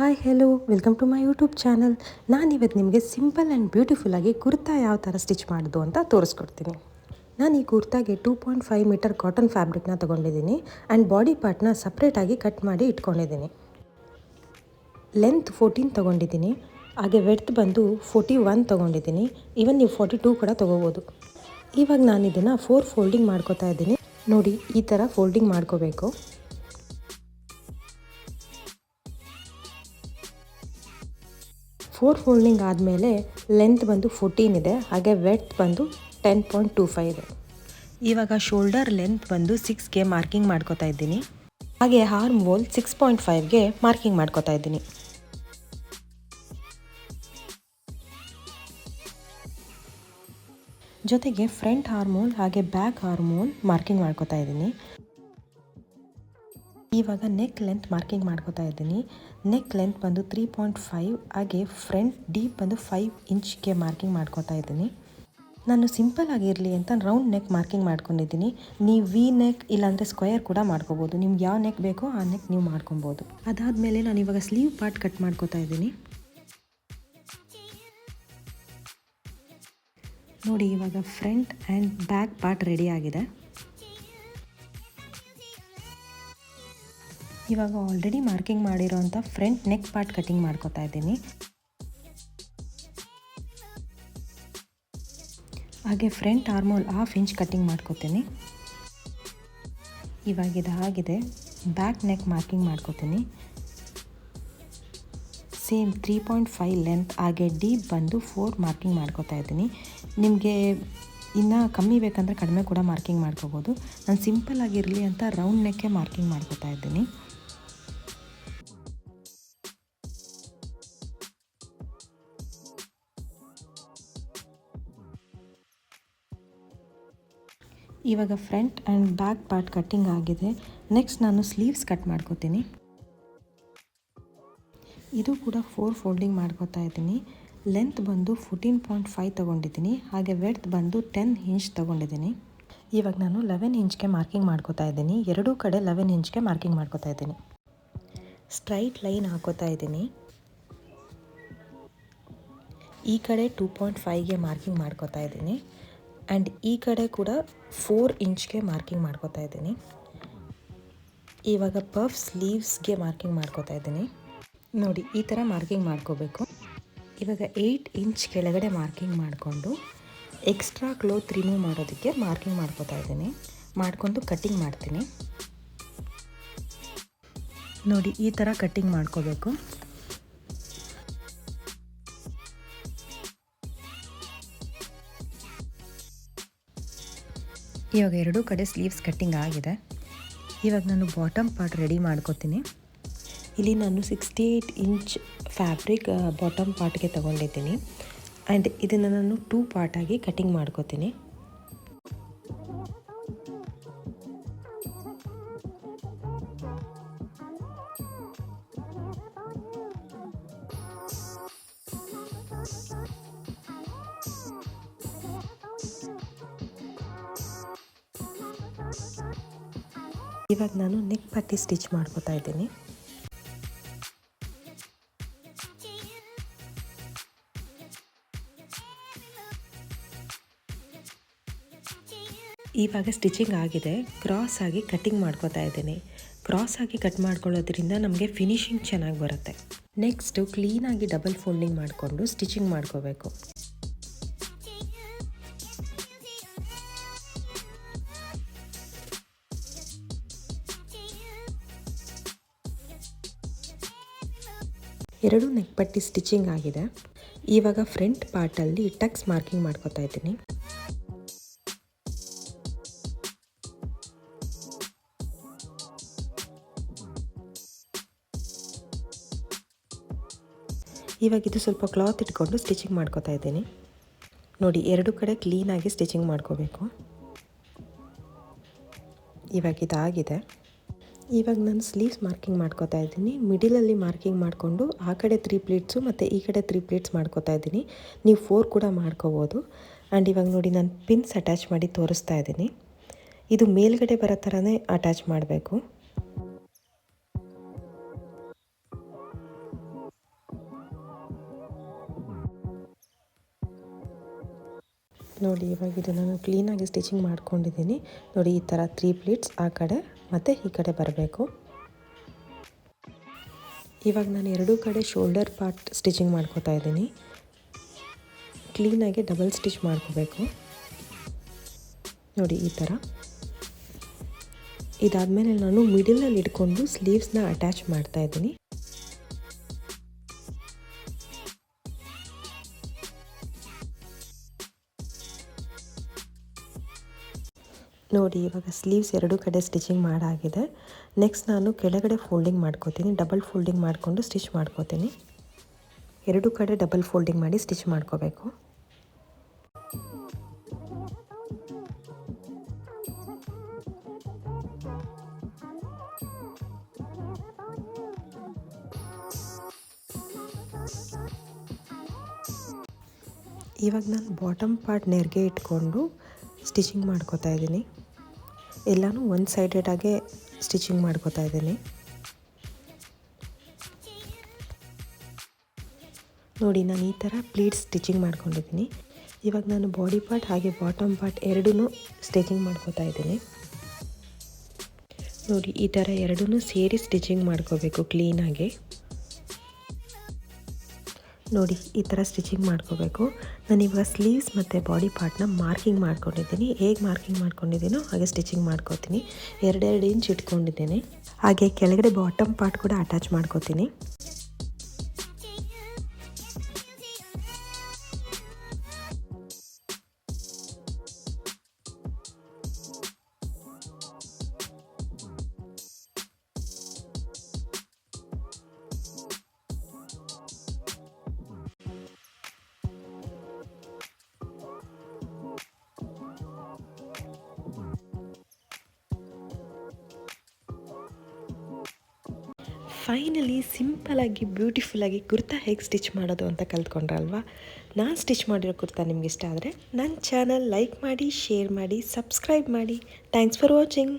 Hi hello welcome to my YouTube channel. ನಾನಿವತ್ತು ನಿಮಗೆ simple and ಬ್ಯೂಟಿಫುಲ್ಲಾಗಿ kurta ಯಾವ ಥರ ಸ್ಟಿಚ್ ಮಾಡೋದು ಅಂತ ತೋರಿಸ್ಕೊಡ್ತೀನಿ. ನಾನು ಈ ಕುರ್ತಾಗೆ 2.5 ಮೀಟರ್ ಕಾಟನ್ ಫ್ಯಾಬ್ರಿಕ್ನ ತೊಗೊಂಡಿದ್ದೀನಿ ಆ್ಯಂಡ್ ಬಾಡಿ ಪಾರ್ಟ್ನ ಸಪ್ರೇಟಾಗಿ ಕಟ್ ಮಾಡಿ ಇಟ್ಕೊಂಡಿದ್ದೀನಿ. ಲೆಂತ್ 14 ತೊಗೊಂಡಿದ್ದೀನಿ, ಹಾಗೆ ವೆಡ್ತ್ ಬಂದು 41 ತೊಗೊಂಡಿದ್ದೀನಿ. ಈವನ್ ನೀವು 42 ಕೂಡ ತೊಗೋಬೋದು. ಇವಾಗ ನಾನು ಇದನ್ನು 4 ಫೋಲ್ಡಿಂಗ್ ಮಾಡ್ಕೋತಾ ಇದ್ದೀನಿ. ನೋಡಿ, ಈ ಥರ ಫೋಲ್ಡಿಂಗ್ ಮಾಡ್ಕೋಬೇಕು. ಫೋರ್ ಫೋಲ್ಡಿಂಗ್ ಆದಮೇಲೆ ಲೆಂತ್ ಬಂದು 14 ಇದೆ, ಹಾಗೆ ವೆಡ್ತ್ ಬಂದು 10.25 ಇದೆ. ಇವಾಗ ಶೋಲ್ಡರ್ ಲೆಂತ್ ಬಂದು 6ಗೆ ಮಾರ್ಕಿಂಗ್ ಮಾಡ್ಕೋತಾ ಇದ್ದೀನಿ, ಹಾಗೆ ಆರ್ಮ್ ಹೋಲ್ 6.5ಗೆ ಮಾರ್ಕಿಂಗ್ ಮಾಡ್ಕೋತಾ ಇದ್ದೀನಿ. ಜೊತೆಗೆ ಫ್ರಂಟ್ ಆರ್ಮ್ ಹೋಲ್ ಹಾಗೆ ಬ್ಯಾಕ್ ಆರ್ಮ್ ಹೋಲ್ ಮಾರ್ಕಿಂಗ್ ಮಾಡ್ಕೋತಾ ಇದ್ದೀನಿ. ಇವಾಗ ನೆಕ್ ಲೆಂತ್ ಮಾರ್ಕಿಂಗ್ ಮಾಡ್ಕೋತಾ ಇದ್ದೀನಿ. ನೆಕ್ ಲೆಂತ್ ಬಂದು 3.5, ಹಾಗೆ ಫ್ರಂಟ್ ಡೀಪ್ ಬಂದು 5 ಇಂಚ್ಗೆ ಮಾರ್ಕಿಂಗ್ ಮಾಡ್ಕೋತಾ ಇದ್ದೀನಿ. ನಾನು ಸಿಂಪಲ್ ಆಗಿರಲಿ ಅಂತ ರೌಂಡ್ ನೆಕ್ ಮಾರ್ಕಿಂಗ್ ಮಾಡ್ಕೊಂಡಿದ್ದೀನಿ. ನೀವು ವಿ ನೆಕ್ ಇಲ್ಲಾಂದರೆ ಸ್ಕ್ವಯರ್ ಕೂಡ ಮಾಡ್ಕೋಬೋದು. ನಿಮ್ಗೆ ಯಾವ ನೆಕ್ ಬೇಕೋ ಆ ನೆಕ್ ನೀವು ಮಾಡ್ಕೊಬೋದು. ಅದಾದಮೇಲೆ ನಾನು ಇವಾಗ ಸ್ಲೀವ್ ಪಾರ್ಟ್ ಕಟ್ ಮಾಡ್ಕೋತಾ ಇದ್ದೀನಿ. ನೋಡಿ, ಇವಾಗ front and back part ready ಆಗಿದೆ. ಇವಾಗ ಆಲ್ರೆಡಿ ಮಾರ್ಕಿಂಗ್ ಮಾಡಿರೋಂಥ ಫ್ರಂಟ್ ನೆಕ್ ಪಾರ್ಟ್ ಕಟಿಂಗ್ ಮಾಡ್ಕೋತಾ ಇದ್ದೀನಿ. ಹಾಗೆ ಫ್ರಂಟ್ ಆರ್ಮೋಲ್ 1/2 ಇಂಚ್ ಕಟಿಂಗ್ ಮಾಡ್ಕೋತೀನಿ. ಇವಾಗ ಇದಾಗಿದೆ. ಬ್ಯಾಕ್ ನೆಕ್ ಮಾರ್ಕಿಂಗ್ ಮಾಡ್ಕೋತೀನಿ. ಸೇಮ್ 3.5 ಲೆಂತ್, ಹಾಗೆ ಡೀಪ್ ಬಂದು 4 ಮಾರ್ಕಿಂಗ್ ಮಾಡ್ಕೋತಾ ಇದ್ದೀನಿ. ನಿಮಗೆ ಇನ್ನು ಕಮ್ಮಿ ಬೇಕಂದರೆ ಕಡಿಮೆ ಕೂಡ ಮಾರ್ಕಿಂಗ್ ಮಾಡ್ಕೋಬೋದು. ನಾನು ಸಿಂಪಲ್ ಆಗಿರಲಿ ಅಂತ ರೌಂಡ್ ನೆಕ್ಕೆ ಮಾರ್ಕಿಂಗ್ ಮಾಡ್ಕೋತಾ ಇದ್ದೀನಿ. ಇವಾಗ front and back part cutting ಆಗಿದೆ. ನೆಕ್ಸ್ಟ್ ನಾನು ಸ್ಲೀವ್ಸ್ ಕಟ್ ಮಾಡ್ಕೋತೀನಿ. ಇದು ಕೂಡ 4 ಫೋಲ್ಡಿಂಗ್ ಮಾಡ್ಕೋತಾ ಇದ್ದೀನಿ. ಲೆಂತ್ ಬಂದು 14.5 ತೊಗೊಂಡಿದ್ದೀನಿ, ಹಾಗೆ ವೆಡ್ತ್ ಬಂದು 10 ಇಂಚ್ ತೊಗೊಂಡಿದ್ದೀನಿ. ಇವಾಗ ನಾನು 11 ಇಂಚ್ಗೆ ಮಾರ್ಕಿಂಗ್ ಮಾಡ್ಕೋತಾ ಇದ್ದೀನಿ. ಎರಡೂ ಕಡೆ 11 ಇಂಚ್ಗೆ ಮಾರ್ಕಿಂಗ್ ಮಾಡ್ಕೋತಾ ಇದ್ದೀನಿ. ಸ್ಟ್ರೈಟ್ ಲೈನ್ ಹಾಕೋತಾ ಇದ್ದೀನಿ. ಈ ಕಡೆ 2.5ಗೆ ಮಾರ್ಕಿಂಗ್ ಮಾಡ್ಕೋತಾ ಇದ್ದೀನಿ, ಆ್ಯಂಡ್ ಈ ಕಡೆ ಕೂಡ 4 ಇಂಚ್ಗೆ ಮಾರ್ಕಿಂಗ್ ಮಾಡ್ಕೋತಾ ಇದ್ದೀನಿ. ಇವಾಗ ಪಫ್ ಸ್ಲೀವ್ಸ್ಗೆ ಮಾರ್ಕಿಂಗ್ ಮಾಡ್ಕೋತಾ ಇದ್ದೀನಿ. ನೋಡಿ, ಈ ಥರ ಮಾರ್ಕಿಂಗ್ ಮಾಡ್ಕೋಬೇಕು. ಇವಾಗ 8 ಇಂಚ್ ಕೆಳಗಡೆ ಮಾರ್ಕಿಂಗ್ ಮಾಡಿಕೊಂಡು ಎಕ್ಸ್ಟ್ರಾ ಕ್ಲೋತ್ ರಿಮೂವ್ ಮಾಡೋದಕ್ಕೆ ಮಾರ್ಕಿಂಗ್ ಮಾಡ್ಕೋತಾ ಇದ್ದೀನಿ. ಮಾಡಿಕೊಂಡು ಕಟ್ಟಿಂಗ್ ಮಾಡ್ತೀನಿ. ನೋಡಿ, ಈ ಥರ ಕಟ್ಟಿಂಗ್ ಮಾಡ್ಕೋಬೇಕು. ಇವಾಗ ಎರಡೂ ಕಡೆ ಸ್ಲೀವ್ಸ್ ಕಟ್ಟಿಂಗ್ ಆಗಿದೆ. ಇವಾಗ ನಾನು ಬಾಟಮ್ ಪಾರ್ಟ್ ರೆಡಿ ಮಾಡ್ಕೋತೀನಿ. ಇಲ್ಲಿ ನಾನು 68 ಇಂಚ್ ಫ್ಯಾಬ್ರಿಕ್ ಬಾಟಮ್ ಪಾರ್ಟ್ಗೆ ತೊಗೊಂಡಿದ್ದೀನಿ, ಆ್ಯಂಡ್ ಇದನ್ನು ನಾನು 2 ಪಾರ್ಟಾಗಿ ಕಟ್ಟಿಂಗ್ ಮಾಡ್ಕೋತೀನಿ. ಇವಾಗ ನಾನು ನೆಕ್ ಪಟ್ಟಿ ಸ್ಟಿಚ್ ಮಾಡ್ಕೋತಾ ಇದ್ದೀನಿ. ಇವಾಗ ಸ್ಟಿಚಿಂಗ್ ಆಗಿದೆ. ಕ್ರಾಸ್ ಆಗಿ ಕಟ್ಟಿಂಗ್ ಮಾಡ್ಕೋತಾ ಇದ್ದೀನಿ. ಕ್ರಾಸ್ ಆಗಿ ಕಟ್ ಮಾಡ್ಕೊಳ್ಳೋದ್ರಿಂದ ನಮಗೆ ಫಿನಿಶಿಂಗ್ ಚೆನ್ನಾಗಿ ಬರುತ್ತೆ. ನೆಕ್ಸ್ಟು ಕ್ಲೀನಾಗಿ ಡಬಲ್ ಫೋಲ್ಡಿಂಗ್ ಮಾಡಿಕೊಂಡು ಸ್ಟಿಚಿಂಗ್ ಮಾಡ್ಕೋಬೇಕು. ಎರಡು ನೆಕ್ ಪಟ್ಟಿ ಸ್ಟಿಚಿಂಗ್ ಆಗಿದೆ. ಇವಾಗ ಫ್ರಂಟ್ ಪಾರ್ಟಲ್ಲಿ ಟಕ್ಸ್ ಮಾರ್ಕಿಂಗ್ ಮಾಡ್ಕೋತಾ ಇದ್ದೀನಿ. ಇವಾಗ ಇದು ಸ್ವಲ್ಪ ಕ್ಲಾತ್ ಇಟ್ಕೊಂಡು ಸ್ಟಿಚಿಂಗ್ ಮಾಡ್ಕೋತಾ ಇದ್ದೀನಿ. ನೋಡಿ, ಎರಡು ಕಡೆ ಕ್ಲೀನಾಗಿ ಸ್ಟಿಚಿಂಗ್ ಮಾಡ್ಕೋಬೇಕು. ಇವಾಗ ಇದಾಗಿದೆ. ಇವಾಗ ನಾನು ಸ್ಲೀವ್ಸ್ ಮಾರ್ಕಿಂಗ್ ಮಾಡ್ಕೋತಾ ಇದ್ದೀನಿ. ಮಿಡಿಲಲ್ಲಿ ಮಾರ್ಕಿಂಗ್ ಮಾಡಿಕೊಂಡು ಆ ಕಡೆ 3 ಪ್ಲೇಟ್ಸು ಮತ್ತು ಈ ಕಡೆ 3 ಪ್ಲೇಟ್ಸ್ ಮಾಡ್ಕೋತಾ ಇದ್ದೀನಿ. ನೀವು 4 ಕೂಡ ಮಾಡ್ಕೋಬೋದು. ಆ್ಯಂಡ್ ಇವಾಗ ನೋಡಿ, ನಾನು ಪಿನ್ಸ್ ಅಟ್ಯಾಚ್ ಮಾಡಿ ತೋರಿಸ್ತಾ ಇದ್ದೀನಿ. ಇದು ಮೇಲ್ಗಡೆ ಬರೋ ಥರನೇ ಅಟ್ಯಾಚ್ ಮಾಡಬೇಕು. ನೋಡಿ ಇವಾಗ ಇದು ನಾನು ಕ್ಲೀನಾಗಿ ಸ್ಟಿಚಿಂಗ್ ಮಾಡ್ಕೊಂಡಿದ್ದೀನಿ. ನೋಡಿ ಈ ಥರ 3 ಪ್ಲೀಟ್ಸ್ ಆ ಕಡೆ ಮತ್ತು ಈ ಕಡೆ ಬರಬೇಕು. ಇವಾಗ ನಾನು ಎರಡೂ ಕಡೆ ಶೋಲ್ಡರ್ ಪಾರ್ಟ್ ಸ್ಟಿಚಿಂಗ್ ಮಾಡ್ಕೋತಾ ಇದ್ದೀನಿ. ಕ್ಲೀನಾಗಿ ಡಬಲ್ ಸ್ಟಿಚ್ ಮಾಡ್ಕೋಬೇಕು. ನೋಡಿ ಈ ಥರ. ಇದಾದಮೇಲೆ ನಾನು ಮಿಡಲಲ್ಲಿ ಇಟ್ಕೊಂಡು ಸ್ಲೀವ್ಸ್ನ ಅಟ್ಯಾಚ್ ಮಾಡ್ತಾ ಇದ್ದೀನಿ. ನೋಡಿ ಇವಾಗ ಸ್ಲೀವ್ಸ್ ಎರಡೂ ಕಡೆ ಸ್ಟಿಚಿಂಗ್ ಮಾಡಾಗಿದೆ. ನೆಕ್ಸ್ಟ್ ನಾನು ಕೆಳಗಡೆ ಫೋಲ್ಡಿಂಗ್ ಮಾಡ್ಕೋತೀನಿ. ಡಬಲ್ ಫೋಲ್ಡಿಂಗ್ ಮಾಡಿಕೊಂಡು ಸ್ಟಿಚ್ ಮಾಡ್ಕೋತೀನಿ. ಎರಡೂ ಕಡೆ ಡಬಲ್ ಫೋಲ್ಡಿಂಗ್ ಮಾಡಿ ಸ್ಟಿಚ್ ಮಾಡ್ಕೋಬೇಕು. ಇವಾಗ ನಾನು ಬಾಟಮ್ ಪಾರ್ಟ್ ನೆರಿಗೆ ಇಟ್ಕೊಂಡು ಸ್ಟಿಚಿಂಗ್ ಮಾಡ್ಕೋತಾ ಇದ್ದೀನಿ. ಎಲ್ಲನೂ ಒನ್ ಸೈಡೆಡಾಗೆ ಸ್ಟಿಚಿಂಗ್ ಮಾಡ್ಕೋತಾ ಇದ್ದೀನಿ. ನೋಡಿ ನಾನು ಈ ಥರ ಪ್ಲೀಟ್ಸ್ ಸ್ಟಿಚಿಂಗ್ ಮಾಡ್ಕೊಂಡಿದ್ದೀನಿ. ಇವಾಗ ನಾನು ಬಾಡಿ ಪಾರ್ಟ್ ಹಾಗೆ ಬಾಟಮ್ ಪಾರ್ಟ್ ಎರಡೂ ಸ್ಟಿಚಿಂಗ್ ಮಾಡ್ಕೋತಾ ಇದ್ದೀನಿ. ನೋಡಿ ಈ ಥರ ಎರಡೂ ಸೇರಿ ಸ್ಟಿಚಿಂಗ್ ಮಾಡ್ಕೋಬೇಕು ಕ್ಲೀನಾಗಿ. ನೋಡಿ ಈ ಥರ ಸ್ಟಿಚಿಂಗ್ ಮಾಡ್ಕೋಬೇಕು. ನಾನಿವಾಗ ಸ್ಲೀವ್ಸ್ ಮತ್ತು ಬಾಡಿ ಪಾರ್ಟ್ನ ಮಾರ್ಕಿಂಗ್ ಮಾಡ್ಕೊಂಡಿದ್ದೀನಿ. ಹೇಗೆ ಮಾರ್ಕಿಂಗ್ ಮಾಡ್ಕೊಂಡಿದ್ದೀನೋ ಹಾಗೆ ಸ್ಟಿಚಿಂಗ್ ಮಾಡ್ಕೋತೀನಿ. 2 ಇಂಚ್ ಇಟ್ಕೊಂಡಿದ್ದೀನಿ. ಹಾಗೆ ಕೆಳಗಡೆ ಬಾಟಮ್ ಪಾರ್ಟ್ ಕೂಡ ಅಟ್ಯಾಚ್ ಮಾಡ್ಕೋತೀನಿ. ಫೈನಲಿ ಸಿಂಪಲಾಗಿ ಬ್ಯೂಟಿಫುಲ್ಲಾಗಿ ಕುರ್ತಾ ಹೇಗೆ ಸ್ಟಿಚ್ ಮಾಡೋದು ಅಂತ ಕಲ್ತ್ಕೊಂಡ್ರಲ್ವಾ. ನಾನು ಸ್ಟಿಚ್ ಮಾಡಿರೋ ಕುರ್ತಾ ನಿಮ್ಗೆ ಇಷ್ಟ ಆದರೆ ನನ್ನ ಚಾನಲ್ ಲೈಕ್ ಮಾಡಿ, ಶೇರ್ ಮಾಡಿ, ಸಬ್ಸ್ಕ್ರೈಬ್ ಮಾಡಿ. Thanks for watching.